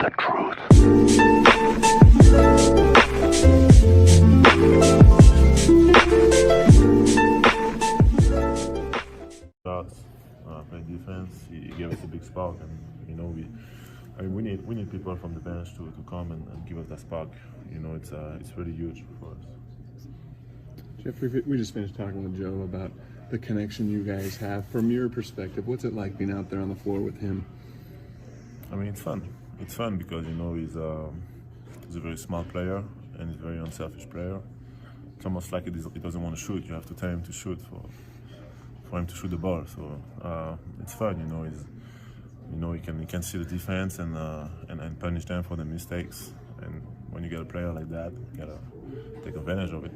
the truth. Shots, playing defense, he gave us a big spark, and you know we need people from the bench to come and give us that spark. You know, it's really huge for us. Jeff, we just finished talking with Joe about the connection you guys have. From your perspective, what's it like being out there on the floor with him? I mean, it's fun. It's fun because, you know, he's a very smart player and he's a very unselfish player. It's almost like he doesn't want to shoot. You have to tell him to shoot for him to shoot the ball. So it's fun, you know. He can see the defense and punish them for the mistakes. And when you get a player like that, you gotta take advantage of it.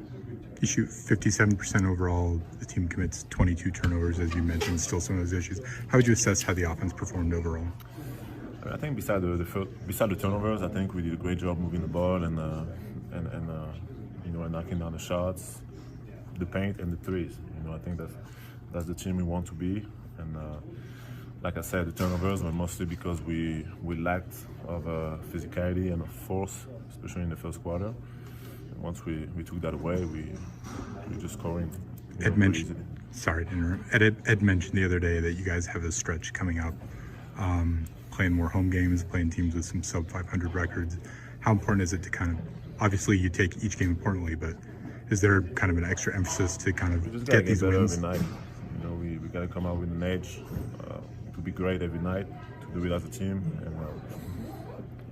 You shoot 57% overall. The team commits 22 turnovers, as you mentioned. Still some of those issues. How would you assess how the offense performed overall? I think beside the turnovers, I think we did a great job moving the ball and you know, and knocking down the shots, the paint and the threes. You know, I think that's the team we want to be. And like I said, the turnovers were mostly because we lacked of physicality and of force, especially in the first quarter. And once we took that away, we just scoring. Ed mentioned. Sorry to interrupt. Ed mentioned the other day that you guys have a stretch coming up. Playing more home games, playing teams with some sub 500 records. How important is it to kind of, obviously you take each game importantly, but is there kind of an extra emphasis to kind of get these wins? Every night. You know, we got to come out with an edge to be great every night, to do it as a team. And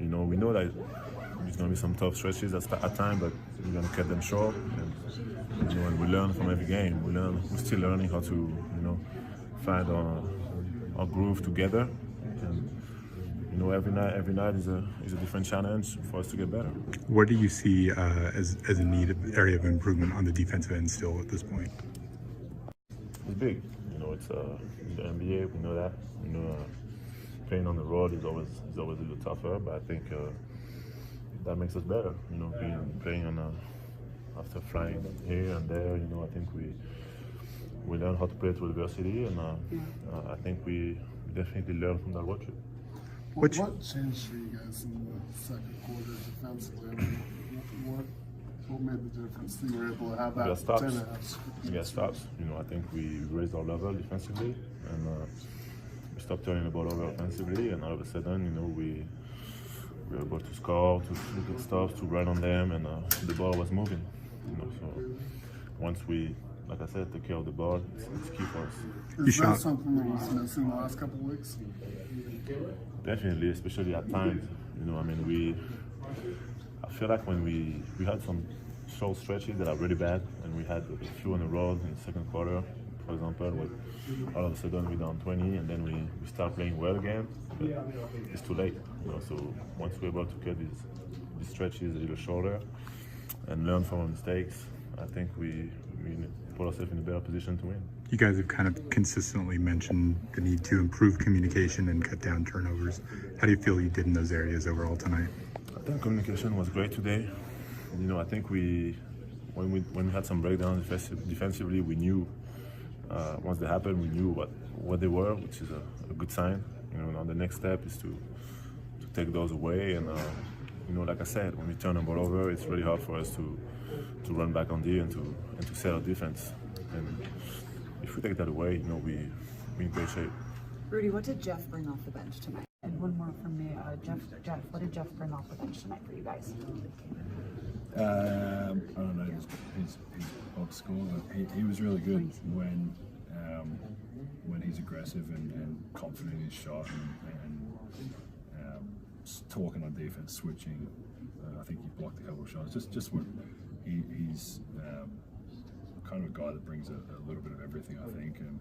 you know, we know that there's going to be some tough stretches at times, but we're going to cut them short. And, you know, and we learn from every game. We're still learning how to, you know, find our groove together. And, you know, every night is a different challenge for us to get better. What do you see as a need area of improvement on the defensive end still at this point? It's big. You know, it's the NBA. We know that. You know, playing on the road is always a little tougher, but I think that makes us better. You know, playing on after flying here and there. You know, I think we learn how to play through adversity, and I think we definitely learn from that road trip. What changed for you guys in the second quarter defensively? I mean, what made the difference? You were able to have that 10-0. We got stops. You know, I think we raised our level defensively, and we stopped turning the ball over offensively, and all of a sudden, you know, we were able to score, to look at stuff, to run on them, and the ball was moving. You know, so once we, like I said, take care of the ball, it's key for us. Is that something that was missing the last couple of weeks? Definitely, especially at times. You know, I mean, I feel like when we had some short stretches that are really bad, and we had a few on the road in the second quarter, for example, where all of a sudden we're down 20, and then we start playing well again, but it's too late. You know, so once we're able to cut these stretches a little shorter and learn from our mistakes, I think we put ourselves in a better position to win. You guys have kind of consistently mentioned the need to improve communication and cut down turnovers. How do you feel you did in those areas overall tonight? I think communication was great today. You know, I think when we had some breakdowns defensively, we knew once they happened, we knew what they were, which is a good sign. You know, now the next step is to take those away. And you know, like I said, when we turn the ball over, it's really hard for us to run back on D and to set our defense. And if we take that away, you know, we're in great shape. Rudy, what did Jeff bring off the bench tonight? And one more from me, Jeff. What did Jeff bring off the bench tonight for you guys? I don't know his box score, but he was really good when he's aggressive and confident in his shot and talking on defense, switching. I think he blocked a couple of shots. Just when he's kind of a guy that brings a little bit of everything, I think, and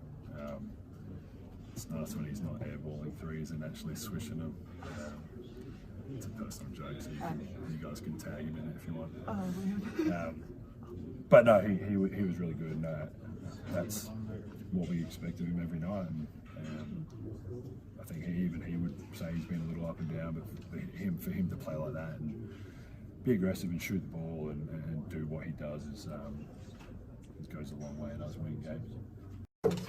it's nice when he's not airballing threes and actually swishing them. It's a personal joke, so you guys can tag him in it if you want. But no, he was really good. And, that's what we expect of him every night. And I think he would say he's been a little up and down, but for him to play like that and be aggressive and shoot the ball and do what he does it goes a long way in us winning games.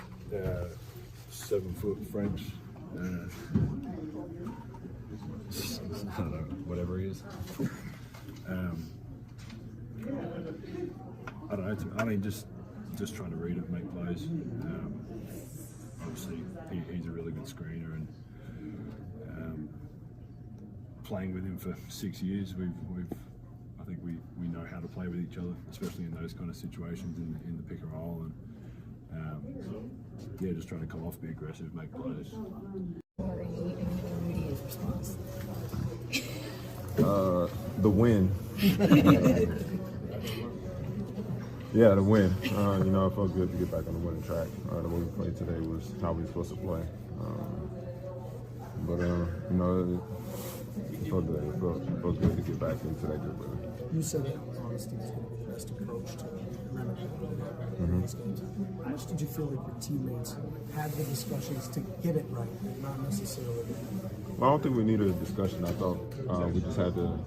7-foot French I don't know, whatever he is. I don't know. I mean, just trying to read it, make plays. Obviously, he's a really good screener, and playing with him for 6 years, I think we know how to play with each other, especially in those kind of situations in the pick and roll, and yeah, just trying to come off, be aggressive, make plays. Rudy's response. The win. Yeah, the win. You know, it felt good to get back on the winning track. The way we played today was how we were supposed to play. But you know, it felt good. It felt good to get back into that good rhythm. You said that honesty is going to be the best approach to remedy these games. How much did you feel like your teammates had the discussions to get it right, and not necessarily? Well, I don't think we needed a discussion. I thought we just had to,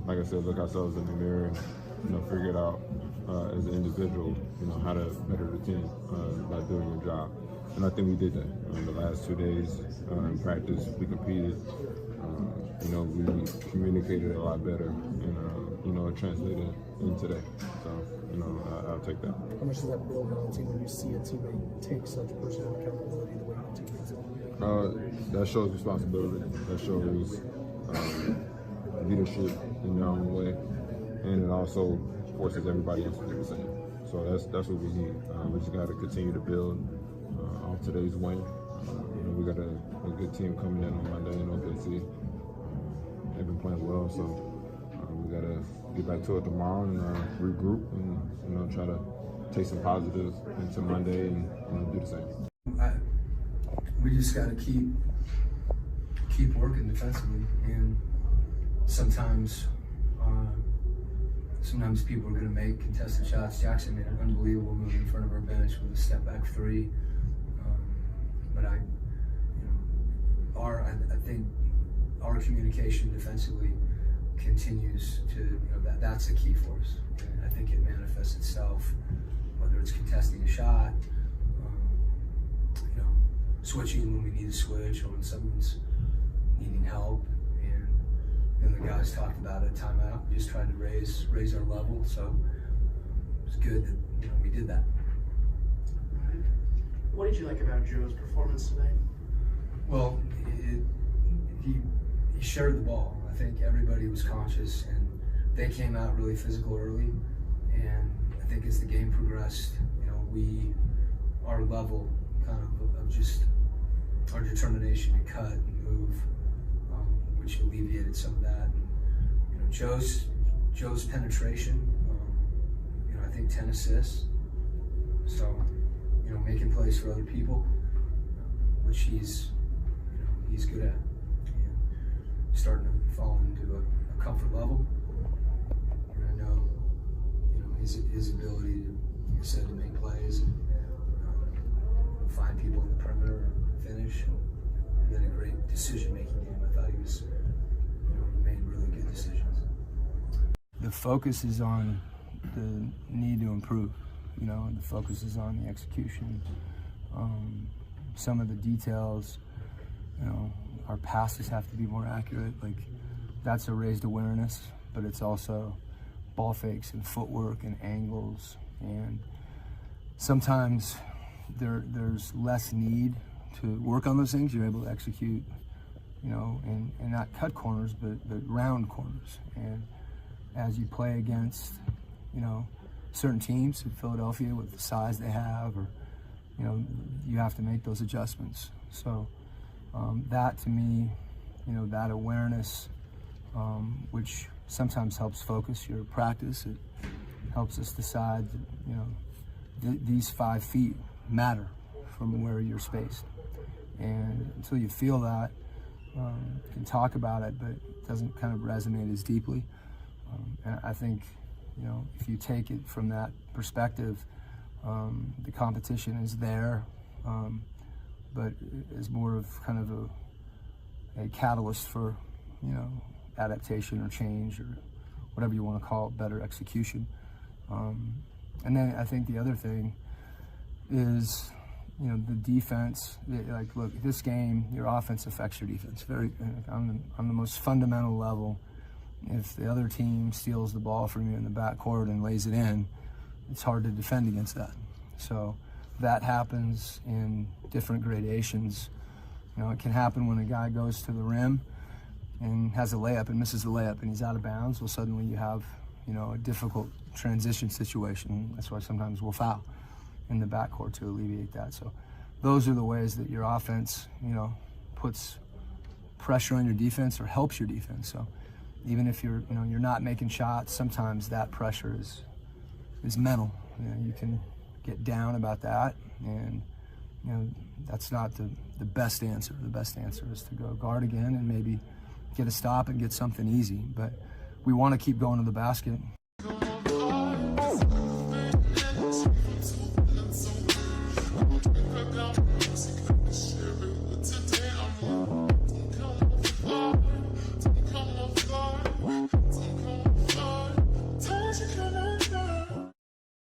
like I said, look ourselves in the mirror and, you know, figure it out as an individual, you know, how to better the team by doing your job. And I think we did that. The last 2 days in practice, we competed. You know, we communicated a lot better, and you know, it translated in today. So, you know, I'll take that. How much does that build on a team when you see a teammate take such personal accountability the way your teammates do? That shows responsibility. That shows leadership in their own way, and it also forces everybody else to do the same. So that's what we need. We just got to continue to build on today's win. You know, we got a good team coming in on Monday in OKC. They've been playing well, so we got to get back to it tomorrow and regroup and, you know, try to take some positives into Monday and, you know, do the same. We just got to keep working defensively, and sometimes people are going to make contested shots. Jackson made an unbelievable move in front of our bench with a step back three, but I think our communication defensively continues to, you know, that's a key for us. And I think it manifests itself, whether it's contesting a shot, you know, switching when we need to switch, or when someone's needing help. And the guys talked about it, timeout. We just tried to raise our level. So it's good that, you know, we did that. What did you like about Joe's performance tonight? Well, he shared the ball. I think everybody was conscious, and they came out really physical early. And I think as the game progressed, you know, our level kind of just our determination to cut and move, which alleviated some of that. And, you know, Joe's penetration, you know, I think 10 assists. So, you know, making plays for other people, which he's good at. Starting to fall into a comfort level, and I know, you know, his ability to, like I said, to make plays and find people in the perimeter and finish, and then a great decision-making game. I thought he was, you know, he made really good decisions. The focus is on the need to improve. You know, the focus is on the execution. Some of the details, you know, our passes have to be more accurate. Like, that's a raised awareness, but it's also ball fakes and footwork and angles. And sometimes there's less need to work on those things. You're able to execute, you know, and not cut corners, but round corners. And as you play against, you know, certain teams in Philadelphia with the size they have, or, you know, you have to make those adjustments. So that, to me, you know, that awareness, which sometimes helps focus your practice, it helps us decide that, you know, these 5 feet matter from where you're spaced. And until you feel that, you can talk about it, but it doesn't kind of resonate as deeply. And I think, you know, if you take it from that perspective, the competition is there, but is more of kind of a catalyst for, you know, adaptation or change, or whatever you want to call it, better execution. And then I think the other thing is, you know, the defense, like, look, this game, your offense affects your defense very on the most fundamental level. If the other team steals the ball from you in the backcourt and lays it in, it's hard to defend against that. So that happens in different gradations. You know, it can happen when a guy goes to the rim and has a layup and misses the layup and he's out of bounds. Well, suddenly you have, you know, a difficult transition situation. That's why sometimes we'll foul in the backcourt to alleviate that. So those are the ways that your offense, you know, puts pressure on your defense or helps your defense. So even if you're, you know, you're not making shots, sometimes that pressure is mental. You know, you can get down about that, and you know, that's not the best answer. The best answer is to go guard again and maybe get a stop and get something easy. But we want to keep going to the basket. Go.